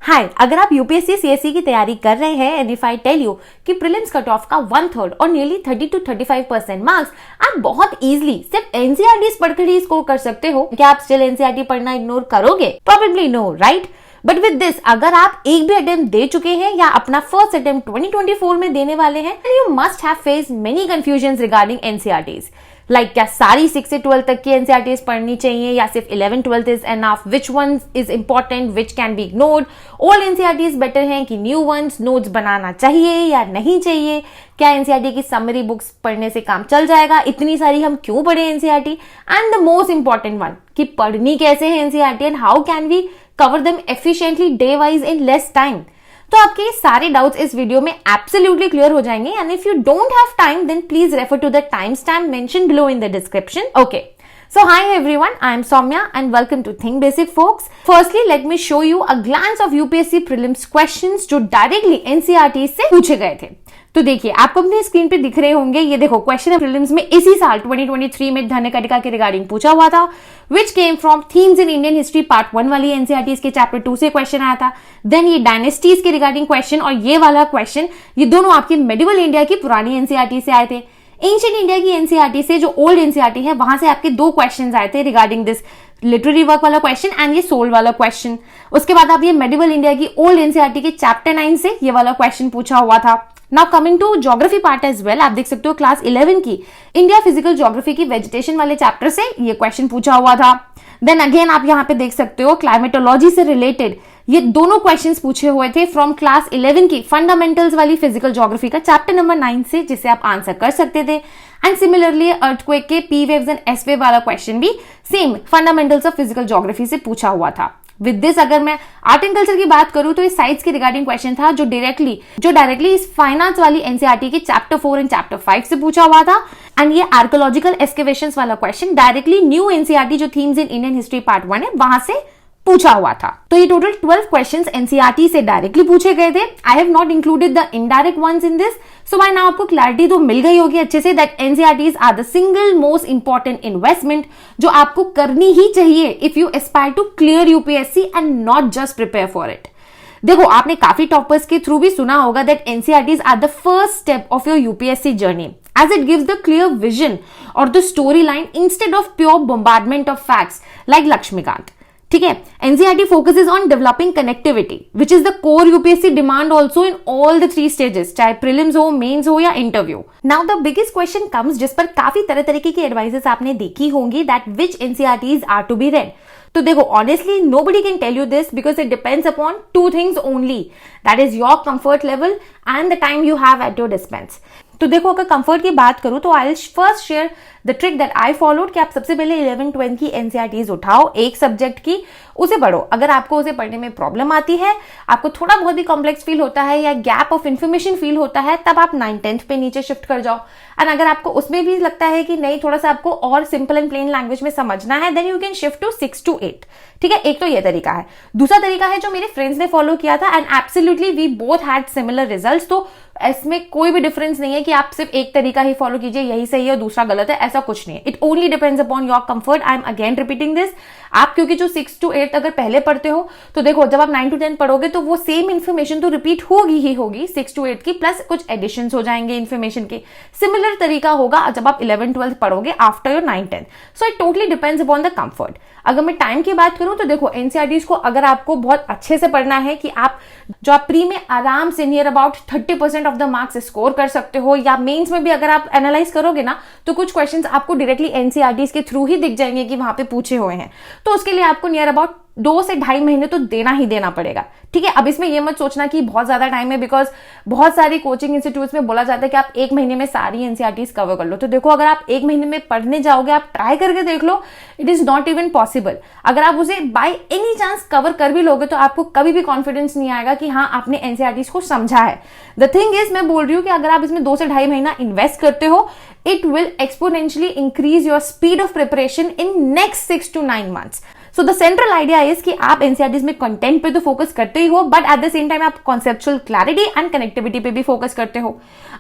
हाय, अगर आप UPSC CSC की तैयारी कर रहे हैं and if I tell you कि प्रीलिम्स कट ऑफ का 1/3 और नियरली 30 to 35% मार्क्स आप बहुत इजीली सिर्फ एनसीईआरटी पढ़कर ही स्कोर कर सकते हो, क्या आप स्टिल एनसीईआरटी पढ़ना इग्नोर करोगे? Probably no, right? But with this, अगर आप एक भी अटेम्प्ट दे चुके हैं या अपना फर्स्ट अटेम्प्ट 2024 में देने वाले हैं, you must have faced many confusion regarding NCERTs. Like क्या सारी 6 से 12 तक की एनसीईआरटीज पढ़नी चाहिए या सिर्फ 11-12 is enough? Which one is important, which can be ignored? Old NCERTs better हैं कि न्यू वंस? नोट्स बनाना चाहिए या नहीं चाहिए? क्या एनसीईआरटी की समरी बुक्स पढ़ने से काम चल जाएगा? इतनी सारी हम क्यों पढ़े NCERT? And the most important one, कि पढ़नी कैसे है NCERT and how can we cover them efficiently day wise in less time. तो आपके सारे डाउट्स इस वीडियो में एब्सोल्युटली क्लियर हो जाएंगे and if you don't have time then please refer to the time stamp mentioned below in the description. Okay, so hi everyone, I am Soumya and welcome to Think Basic folks. Firstly, let me show you a glance of UPSC prelims questions जो directly NCERT से पूछे गए थे। तो देखिए, आपको अपनी screen पे दिख रहे होंगे, ये देखो क्वेश्चन प्रीलिम्स में इसी साल 2023 में धन्यकटिका के रिगार्डिंग पूछा हुआ था, which came from themes in Indian history part 1 वाली एनसीईआरटी के चैप्टर 2 से क्वेश्चन आया था। देन ये डायनेस्टीज के रिगार्डिंग क्वेश्चन और ये वाला क्वेश्चन, ये दोनों आपकी मेडिवल इंडिया की पुरानी एनसीईआरटी से आए थे। एंशिएंट इंडिया की एनसीईआरटी से जो ओल्ड एनसीईआरटी है वहां से आपके 2 क्वेश्चन आए थे रिगार्डिंग दिस लिटरेरी वर्क वाला क्वेश्चन एंड ये सोल वाला क्वेश्चन। उसके बाद आप ये मेडिवल इंडिया की ओल्ड एनसीईआरटी के चैप्टर 9 से ये वाला क्वेश्चन पूछा हुआ था। Now coming to geography part as well, आप देख सकते हो क्लास 11 की इंडिया फिजिकल ज्योग्राफी की वेजिटेशन वाले चैप्टर से ये क्वेश्चन पूछा हुआ था। देन अगेन आप यहाँ पे देख सकते हो क्लाइमेटोलॉजी से रिलेटेड ये दोनों क्वेश्चंस पूछे हुए थे फ्रॉम क्लास 11 की फंडामेंटल्स वाली फिजिकल ज्योग्राफी का चैप्टर नंबर 9 से, जिसे आप आंसर कर सकते थे। एंड सिमिलरली अर्थक्वेक के P waves and S wave वाला क्वेश्चन भी same fundamentals of physical geography से पूछा हुआ था। विद दिस, अगर मैं आर्ट एंड कल्चर की बात करूं तो इस साइट्स के रिगार्डिंग क्वेश्चन था जो डायरेक्टली इस फाइनेंस वाली एनसीईआरटी के चैप्टर 4 एंड चैप्टर 5 से पूछा हुआ था। एंड ये आर्कोलॉजिकल एक्सकेवेशंस वाला क्वेश्चन डायरेक्टली न्यू एनसीईआरटी जो themes in Indian history part 1 है वहां से पूछा हुआ था। तो ये टोटल 12 क्वेश्चंस एनसीईआरटी से डायरेक्टली पूछे गए थे। I have not included the indirect ones in this, so by now आपको क्लैरिटी तो मिल गई होगी अच्छे से that NCERTs are the single most important investment जो आपको करनी ही चाहिए if you Aspire to clear UPSC and not just prepare for it. देखो, आपने काफी टॉपर्स के थ्रू भी सुना होगा that NCERTs are the first step of your UPSC journey as it gives the clear vision or the storyline instead of pure bombardment of facts like Lakshmikant. ठीक है, NCERT focuses on developing connectivity which is the core UPSC demand also in all the 3 stages, चाहे prelims हो, mains हो या interview. Now the biggest question comes जिस पर काफी तरह तरीके की एडवाइसेस आपने देखी होंगी, that which NCERTs are to be read. तो देखो, honestly nobody can tell you this because it depends upon 2 things only, that is your comfort level and the time you have at your dispense. तो देखो, अगर comfort की बात करूं तो I will first share the trick that I followed कि आप सबसे पहले 11-12 की एनसीईआरटीज उठाओ, एक सब्जेक्ट की, उसे पढ़ो। अगर आपको उसे पढ़ने में प्रॉब्लम आती है, आपको थोड़ा बहुत भी कॉम्प्लेक्स फील होता है या गैप ऑफ इन्फॉर्मेशन फील होता है, तब आप 9-10 पे नीचे शिफ्ट कर जाओ। एंड अगर आपको उसमें भी लगता है कि नहीं, थोड़ा सा आपको और सिंपल एंड प्लेन लैंग्वेज में समझना है, then you can shift to 6 to 8। ठीक है, एक तो ये तरीका है। दूसरा तरीका है जो मेरे फ्रेंड्स ने फॉलो किया था and absolutely we both had similar results. तो इसमें कोई भी डिफरेंस नहीं है कि आप सिर्फ एक तरीका ही फॉलो कीजिए, यही सही है और दूसरा गलत है, ऐसा कुछ नहीं है। It only depends upon your comfort. I am again repeating this. आप क्योंकि जो 6 to 8 अगर पहले पढ़ते हो तो देखो, जब आप 9 to 10 पढ़ोगे तो वो सेम इन्फॉर्मेशन तो रिपीट होगी ही होगी 6 to 8 की, प्लस कुछ एडिशन हो जाएंगे इन्फॉर्मेशन के। सिमिलर तरीका होगा जब आप 11-12 पढ़ोगे after your 9-10। So it totally depends upon the comfort. अगर मैं टाइम की बात करूं तो देखो, एनसीईआरटीज को अगर आपको बहुत अच्छे से पढ़ना है कि आप प्री में आराम से near about 30% of the marks score कर सकते हो, या मेंस में भी अगर आप एनालाइज करोगे ना तो कुछ क्वेश्चंस आपको डायरेक्टली एनसीईआरटीज के थ्रू ही दिख जाएंगे कि वहां पे पूछे हुए हैं। तो उसके लिए आपको नियर अबाउट 2 से 2.5 महीने तो देना ही देना पड़ेगा। ठीक है, अब इसमें यह मत सोचना कि बहुत ज्यादा टाइम है, बिकॉज बहुत सारी कोचिंग इंस्टीट्यूट्स में बोला जाता है कि आप 1 महीने में सारी एनसीईआरटीज कवर कर लो। तो देखो, अगर आप 1 महीने में पढ़ने जाओगे, आप ट्राई करके देख लो, it is not even possible. अगर आप उसे बाय एनी चांस कवर कर भी लोगे तो आपको कभी भी कॉन्फिडेंस नहीं आएगा कि हाँ, आपने एनसीईआरटीज को समझा है। द थिंग इज, मैं बोल रही हूँ कि अगर आप इसमें 2 से 2.5 महीना इन्वेस्ट करते हो, it will exponentially increase your speed of preparation in next 6 to 9 months. So the central idea is कि आप एनसीईआरटीज में कंटेंट पे तो फोकस करते ही हो, but at the same time आप कॉन्सेप्चुअल क्लैरिटी एंड कनेक्टिविटी पे भी फोकस करते हो।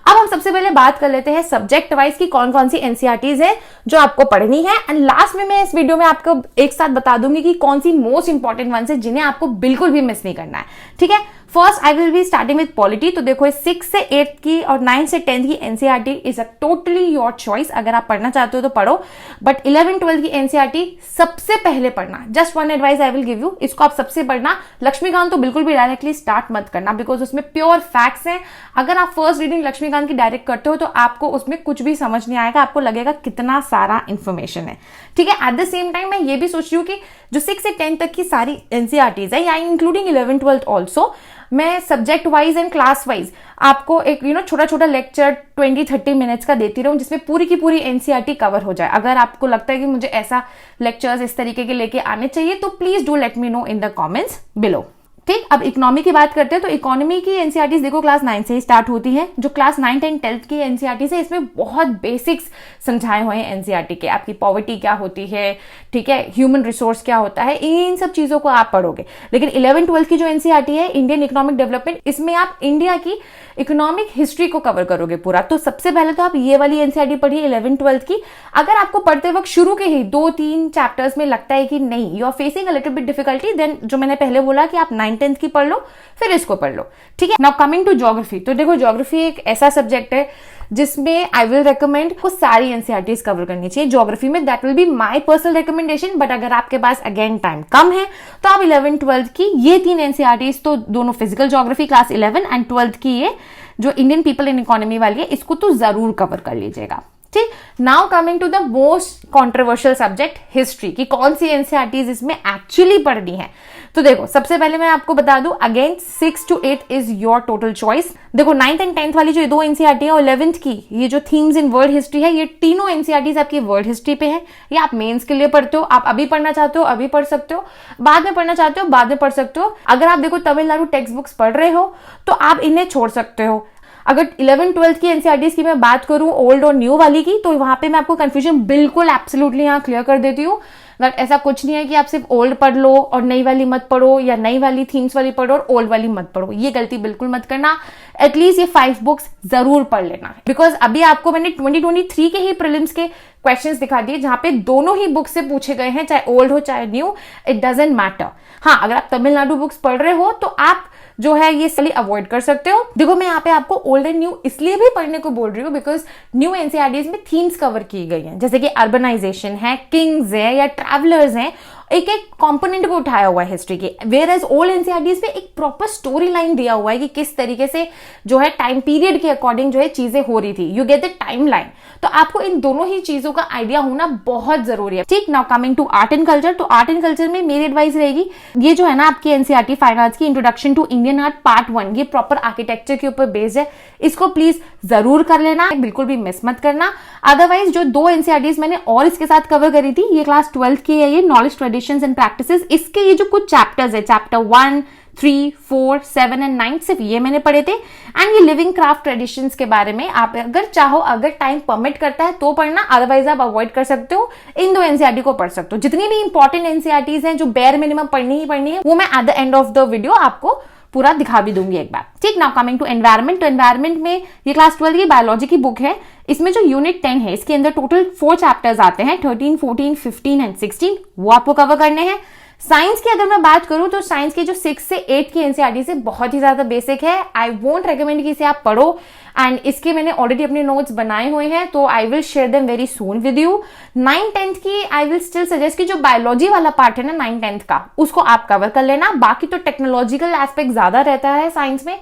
अब हम सबसे पहले बात कर लेते हैं सब्जेक्ट वाइज की कौन कौन सी एनसीईआरटीज है जो आपको पढ़नी है, एंड लास्ट में मैं इस वीडियो में आपको एक साथ बता दूंगी कि कौन सी मोस्ट इंपॉर्टेंट वंस है जिन्हें आपको बिल्कुल भी मिस नहीं करना है। ठीक है, first I will be starting with polity. तो देखो 6 से 8 की और 9 से 10 की NCERT is a totally your choice, अगर आप पढ़ना चाहते हो तो पढ़ो, बट 11-12 की एनसीईआरटी सबसे पहले पढ़ना। Just one advice I will give you, इसको आप सबसे पढ़ना। लक्ष्मीकांत तो बिल्कुल भी डायरेक्टली स्टार्ट मत करना, बिकॉज उसमें प्योर फैक्ट्स हैं। अगर आप फर्स्ट रीडिंग लक्ष्मीकांत की डायरेक्ट करते हो तो आपको उसमें कुछ भी समझ नहीं आएगा, आपको लगेगा कितना सारा इंफॉर्मेशन है। ठीक है, एट द सेम टाइम मैं ये भी सोच रही हूँ कि जो 6 से 10 तक की सारी एनसीईआरटीज है, या इंक्लूडिंग 11-12 ऑल्सो, मैं subject wise and class wise आपको एक छोटा छोटा लेक्चर 20-30 मिनट्स का देती रहूं, जिसमें पूरी की पूरी एनसीईआरटी कवर हो जाए। अगर आपको लगता है कि मुझे ऐसा लेक्चर्स इस तरीके के लेके आने चाहिए तो please do let me know in the comments below. ठीक, अब इकोनॉमी की बात करते हैं। तो इकोनॉमी की एनसीईआरटीज देखो क्लास 9 से ही स्टार्ट होती है। जो क्लास 9, 10, 12 की एनसीईआरटीज है, इसमें बहुत बेसिक्स समझाए हुए हैं एनसीईआरटी के। आपकी पॉवर्टी क्या होती है, ठीक है, ह्यूमन रिसोर्स क्या होता है, इन सब चीजों को आप पढ़ोगे। लेकिन 11-12 की जो एनसीईआरटी है, इंडियन इकोनॉमिक डेवलपमेंट, इसमें आप इंडिया की इकोनॉमिक हिस्ट्री को कवर करोगे पूरा। तो सबसे पहले तो आप ये वाली एनसीईआरटी पढ़िए 11-12 की। अगर आपको पढ़ते वक्त शुरू के ही 2-3 चैप्टर्स में लगता है कि नहीं, you are facing a little bit difficulty, then जो मैंने पहले बोला कि आप 9-10 की पढ़ लो, फिर इसको पढ़ लो। ठीक है, नाउ कमिंग टू ज्योग्राफी। तो देखो ज्योग्राफी एक ऐसा सब्जेक्ट है जिसमें आई विल रिकमेंड को सारी एनसीईआरटीज कवर करनी चाहिए ज्योग्राफी में। That will be my personal recommendation, but अगर आपके पास अगेन टाइम कम है तो आप 11-12 की ये 3 एनसीईआरटीज, तो दोनों फिजिकल ज्योग्राफी क्लास 11 एंड 12 की ये जो इंडियन पीपल इन इकोनॉमी वाली है, इसको तो जरूर कवर कर लीजिएगा। ठीक, now coming to the most controversial subject history, की कौन सी एनसीईआरटीज इसमें एक्चुअली पढ़नी है। तो देखो सबसे पहले मैं आपको बता दूं, again 6 to 8 is your total choice. देखो 9th एंड 10th वाली जो 2 एनसीईआरटी है और 11th की ये जो थीम्स इन वर्ल्ड हिस्ट्री है, ये तीनों एनसीईआरटीज आपकी वर्ल्ड हिस्ट्री पे है। ये आप मेंस के लिए पढ़ते हो, आप अभी पढ़ना चाहते हो अभी पढ़ सकते हो, बाद में पढ़ना चाहते हो बाद में पढ़ सकते हो। अगर आप देखो तमिलनाडु टेक्स्ट बुक्स पढ़ रहे हो तो आप इन्हें छोड़ सकते हो। अगर 11-12 की एनसीईआरटीज की मैं बात करूं ओल्ड और न्यू वाली की, तो वहां पे मैं आपको कंफ्यूजन बिल्कुल एब्सोल्युटली यहाँ क्लियर कर देती हूँ। ऐसा कुछ नहीं है कि आप सिर्फ ओल्ड पढ़ लो और नई वाली मत पढ़ो, या नई वाली थीम्स वाली पढ़ो और ओल्ड वाली मत पढ़ो। ये गलती बिल्कुल मत करना। एटलीस्ट ये 5 बुक्स जरूर पढ़ लेना, बिकॉज अभी आपको मैंने 2023 के ही प्रीलिम्स के क्वेश्चंस दिखा दिए जहां पे दोनों ही बुक्स से पूछे गए हैं, चाहे ओल्ड हो चाहे न्यू, इट डजंट मैटर। हाँ, अगर आप तमिलनाडु बुक्स पढ़ रहे हो तो आप जो है ये सली अवॉइड कर सकते हो। देखो मैं यहाँ पे आपको ओल्ड एंड न्यू इसलिए भी पढ़ने को बोल रही हूँ बिकॉज न्यू एनसीईआरटीज में थीम्स कवर की गई हैं, जैसे कि अर्बनाइजेशन है, किंग्स है या ट्रैवलर्स हैं, एक एक कंपोनेंट को उठाया हुआ है हिस्ट्री के। वेयर एज ओल्ड एनसीईआरटीज में एक प्रॉपर स्टोरी लाइन दिया हुआ है कि किस तरीके से जो है टाइम पीरियड के अकॉर्डिंग जो है चीजें हो रही थी, you get the time line. तो आपको इन दोनों ही चीजों का आइडिया होना बहुत जरूरी है। ठीक, now coming to art and culture. तो आर्ट एंड कल्चर में मेरी एडवाइस रहेगी, ये जो है ना आपकी एनसीईआरटी फाइन आर्ट्स की introduction to Indian art part 1, ये प्रॉपर आर्किटेक्चर के ऊपर बेस्ड है, इसको प्लीज जरूर कर लेना, बिल्कुल भी मिस मत करना। अदरवाइज जो 2 एनसीईआरटीज मैंने और इसके साथ कवर करी थी, ये क्लास 12 की है, ये नॉलेज ट्रेडिशंस एंड प्रैक्टिसेस। इसके ये जो कुछ चैप्टर्स है, चैप्टर 1, 3, 4, 7 एंड 9, सिर्फ ये मैंने पढ़े थे। एंड ये लिविंग क्राफ्ट ट्रेडिशंस के बारे में आप अगर चाहो, अगर टाइम परमिट करता है तो पढ़ना, अदरवाइज आप अवॉइड कर सकते हो। इन 2 एनसीईआरटी को पढ़ सकते हो। जितनी भी इंपॉर्टेंट एनसीईआरटीज हैं जो बेयर मिनिमम पढ़नी ही पढ़नी है, वो मैं at the end of the video आपको पूरा दिखा भी दूंगी एक बार। ठीक, नाउ कमिंग टू एनवायरमेंट। तो एनवायरमेंट में ये क्लास 12 की बायोलॉजी की बुक है। इसमें जो यूनिट 10 है, इसके अंदर टोटल 4 चैप्टर्स आते हैं, 13, 14, 15 एंड 16, वो आपको कवर करने हैं। साइंस की अगर मैं बात करूं तो साइंस की जो 6 से 8 की एनसीईआरटी से बहुत ही ज्यादा बेसिक है। आई वोंट रेकमेंड कि इसे आप पढ़ो, एंड इसके मैंने ऑलरेडी अपने नोट्स बनाए हुए हैं, तो I will share them very soon with you. 9-10 की आई विल स्टिल सजेस्ट कि जो बायोलॉजी वाला पार्ट है ना 9-10 का, उसको आप कवर कर लेना। बाकी तो टेक्नोलॉजिकल एस्पेक्ट ज्यादा रहता है साइंस में।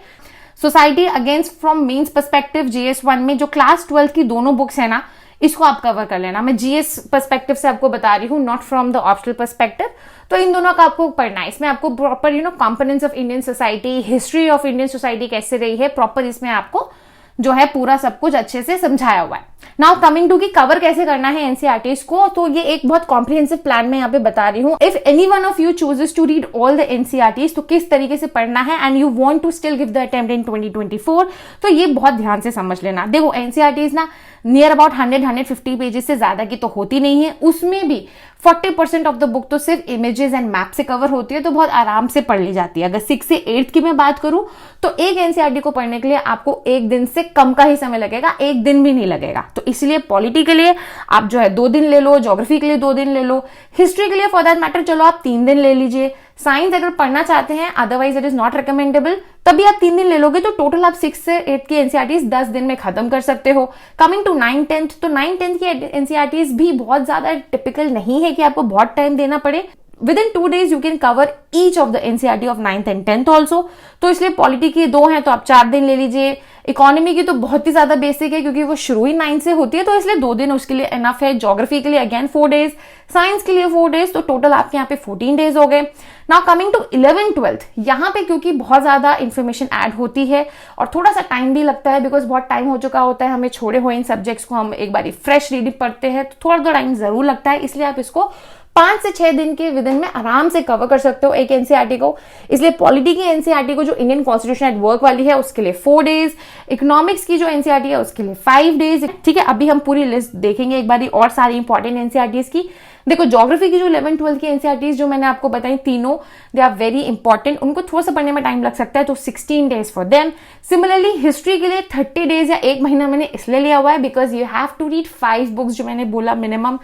Society against from means perspective GS1 में जो क्लास 12 की दोनों बुक्स है ना, इसको आप कवर कर लेना। मैं GS पर्सपेक्टिव से आपको बता रही हूँ, not from the optional perspective. तो इन दोनों का आपको पढ़ना है। इसमें आपको proper components of Indian society, history of Indian society कैसे रही है, प्रॉपर इसमें आपको जो है पूरा सब कुछ अच्छे से समझाया हुआ है। नाउ कमिंग टू कि कवर कैसे करना है एनसीईआरटीज को, तो ये एक बहुत कॉम्प्रिहेंसिव प्लान मैं यहाँ पे बता रही हूँ। If any one of you chooses to read all the NCERTs, तो किस तरीके से पढ़ना है, and you want to still give the attempt in 2024, तो ये बहुत ध्यान से समझ लेना। देखो एनसीईआरटीज ना नियर अबाउट 100-150 पेजेस से ज्यादा की तो होती नहीं है। उसमें भी 40% ऑफ द बुक तो सिर्फ इमेजेस एंड मैप से कवर होती है, तो बहुत आराम से पढ़ ली जाती है। अगर 6 से 8 की मैं बात करूं तो एक एनसीईआरटी को पढ़ने के लिए आपको एक दिन से कम का ही समय लगेगा, एक दिन भी नहीं लगेगा। तो इसलिए पॉलिटी के लिए आप जो है 2 दिन ले लो, ज्योग्राफी के लिए 2 दिन ले लो, हिस्ट्री के लिए फॉर दैट मैटर चलो आप 3 दिन ले लीजिए। साइंस अगर पढ़ना चाहते हैं, otherwise it is not recommendable, तभी आप 3 दिन ले लोगे, तो टोटल आप 6 से 8 की एनसीईआरटीज 10 दिन में खत्म कर सकते हो। कमिंग टू 9-10, तो 9-10 की एनसीईआरटीज भी बहुत ज्यादा टिपिकल नहीं है कि आपको बहुत टाइम देना पड़े। Within 2 days you can cover each of the NCERT of 9th and 10th also। तो इसलिए पॉलिटी की 2 हैं तो आप 4 दिन ले लीजिए। इकोनॉमी की तो बहुत ही ज्यादा बेसिक है क्योंकि वो शुरू ही 9 से होती है, तो इसलिए 2 दिन उसके लिए एनफ है। ज्योग्राफी के लिए अगेन 4 डेज, साइंस के लिए 4 डेज, तो टोटल आपके यहाँ पे 14 डेज हो गए। नाउ कमिंग टू 11th-12th, यहाँ पे क्योंकि बहुत ज्यादा इन्फॉर्मेशन ऐड होती है और थोड़ा सा टाइम भी लगता है, बिकॉज बहुत टाइम हो चुका होता है हमें छोड़े हुए इन सब्जेक्ट्स को, हम एक बार फ्रेश रीडिंग पढ़ते हैं तो थोड़ा टाइम जरूर लगता है। इसलिए आप इसको 5 से 6 दिन के विदिन में आराम से कवर कर सकते हो एक एनसीईआरटी को। इसलिए पॉलिटी की एनसीईआरटी को जो इंडियन कॉन्स्टिट्यूशन एट वर्क वाली है उसके लिए 4 डेज, इकोनॉमिक्स की जो एनसीईआरटी है उसके लिए 5 डेज। ठीक है, अभी हम पूरी लिस्ट देखेंगे एक बारी और सारी इंपॉर्टेंट एनसीईआरटीज की। देखो ज्योग्राफी की जो 11th-12th की एनसीईआरटीज जो मैंने आपको बताई तीनों, दे आर वेरी इंपॉर्टेंट, उनको थोड़ा सा पढ़ने में टाइम लग सकता है, तो 16 days for them. Similarly history के लिए 30 डेज या 1 महीना मैंने इसलिए लिया हुआ है because you have to read 5 books जो मैंने बोला मिनिमम,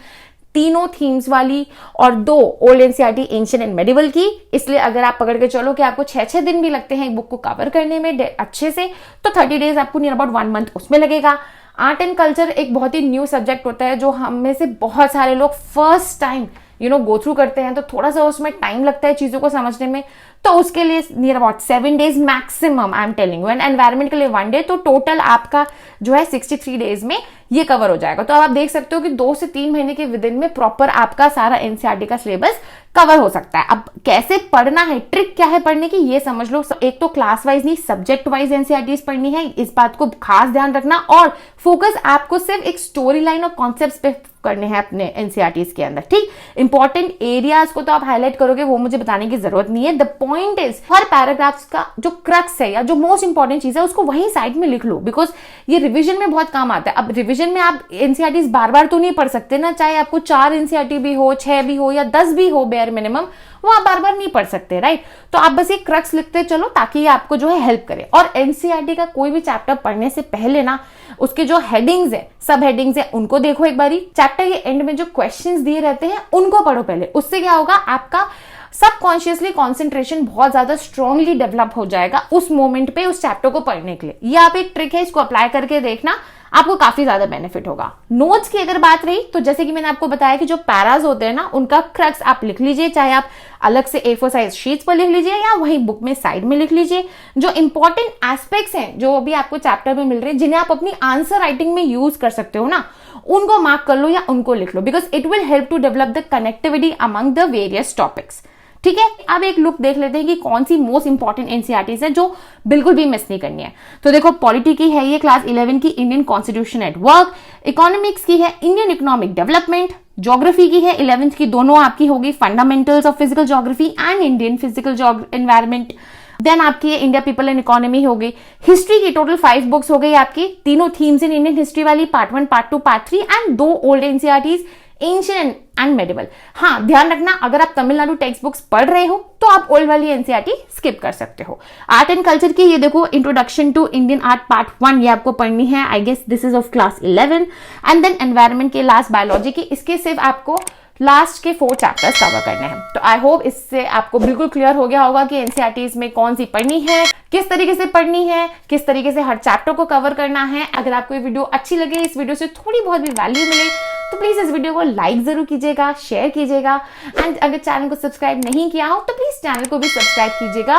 3 थीम्स वाली और 2 old NCERT ancient and medieval की। इसलिए अगर आप पकड़ के चलो कि आपको 6-6 दिन भी लगते हैं एक बुक को कवर करने में अच्छे से, तो 30 डेज आपको नियर अबाउट 1 मंथ उसमें लगेगा। आर्ट एंड कल्चर एक बहुत ही न्यू सब्जेक्ट होता है जो हम में से बहुत सारे लोग फर्स्ट टाइम गो थ्रू करते हैं, तो थोड़ा सा उसमें टाइम लगता है चीजों को समझने में, तो उसके लिए near about 7 days maximum I am telling you. And environment के लिए 1 डे, तो टोटल आपका जो है 63 डेज में ये कवर हो जाएगा। तो अब आप देख सकते हो कि 2 से 3 महीने के विदिन में प्रॉपर आपका सारा एनसीईआरटी का सिलेबस कवर हो सकता है। अब कैसे पढ़ना है, ट्रिक क्या है पढ़ने की, ये समझ लो। एक तो क्लास वाइज नहीं, सब्जेक्ट वाइज एनसीईआरटीज पढ़नी है, इस बात को खास ध्यान रखना। और फोकस आपको सिर्फ एक स्टोरी लाइन और कॉन्सेप्ट्स पे करने हैं अपने एनसीईआरटीज के अंदर। ठीक, इंपॉर्टेंट एरियाज को तो आप हाईलाइट करोगे, वो मुझे बताने की जरूरत नहीं है। The point is her paragraphs का जो क्रक्स है या जो मोस्ट इंपॉर्टेंट चीज है उसको वहीं साइड में लिख लो, बिकॉज ये रिविजन में बहुत काम आता है। अब रिविजन में आप एनसीईआरटीज बार बार तो नहीं पढ़ सकते ना, चाहे आपको 4 एनसीईआरटी भी हो, 6 भी हो या 10 भी हो बेयर मिनिमम, वो आप बार बार नहीं पढ़ सकते, राइट। तो आप बस एक क्रक्स लिखते चलो ताकि ये आपको जो है हेल्प करे। और एनसीईआरटी का कोई भी चैप्टर पढ़ने से पहले ना उसके जो हेडिंग्स है, सब हेडिंग्स है, उनको देखो एक बारी। चैप्टर के एंड में जो क्वेश्चंस दिए रहते हैं उनको पढ़ो पहले। उससे क्या होगा, आपका सबकॉन्शियसली कॉन्सेंट्रेशन बहुत ज्यादा स्ट्रांगली डेवलप हो जाएगा उस मोमेंट पे उस चैप्टर को पढ़ने के लिए। ये आप एक ट्रिक है, इसको अप्लाई करके देखना, आपको काफी ज्यादा बेनिफिट होगा। नोट्स की अगर बात रही तो जैसे कि मैंने आपको बताया कि जो पैराज होते हैं ना, उनका क्रक्स आप लिख लीजिए, चाहे आप अलग से A4 साइज शीट्स पर लिख लीजिए या वहीं बुक में साइड में लिख लीजिए। जो इंपॉर्टेंट एस्पेक्ट्स हैं जो अभी आपको चैप्टर में मिल रहे हैं, जिन्हें आप अपनी आंसर राइटिंग में यूज कर सकते हो ना, उनको मार्क कर लो या उनको लिख लो, because it will help to develop the connectivity among the various topics. ठीक है, अब एक लुक देख लेते हैं कि कौन सी मोस्ट इंपॉर्टेंट एनसीईआरटीज है जो बिल्कुल भी मिस नहीं करनी है। तो देखो पॉलिटी की है ये क्लास 11 की Indian constitution at work, economics की है इंडियन इकोनॉमिक डेवलपमेंट, ज्योग्राफी की है 11th की, दोनों आपकी होगी fundamentals of physical geography and Indian physical environment. Then आपकी इंडिया पीपल एंड इकोनॉमी हो गई। हिस्ट्री की टोटल 5 बुक्स हो गई आपकी, 3 थीम्स इन इंडियन हिस्ट्री वाली, part 1, part 2, part 3 and 2 old NCERTs ancient and medieval. हाँ, ध्यान रखना अगर आप तमिलनाडु टेक्स्ट बुक्स पढ़ रहे हो तो आप ओल्ड वाली एनसीईआरटी स्किप कर सकते हो। आर्ट एंड कल्चर की ये देखो introduction to Indian art part 1, ये आपको पढ़नी है, I guess this is of class 11। And then environment के लास्ट बायोलॉजी की, इसके सिर्फ आपको लास्ट के 4 चैप्टर्स कवर करने हैं। तो आई होप इससे आपको बिल्कुल क्लियर हो गया होगा कि एनसीईआरटीज में कौन सी पढ़नी है, किस तरीके से पढ़नी है, किस तरीके से हर चैप्टर को कवर करना है। अगर आपको ये वीडियो अच्छी लगे, इस वीडियो से थोड़ी बहुत भी वैल्यू मिले, तो प्लीज इस वीडियो को लाइक जरूर कीजिएगा, शेयर कीजिएगा। एंड अगर चैनल को सब्सक्राइब नहीं किया हो तो प्लीज चैनल को भी सब्सक्राइब कीजिएगा।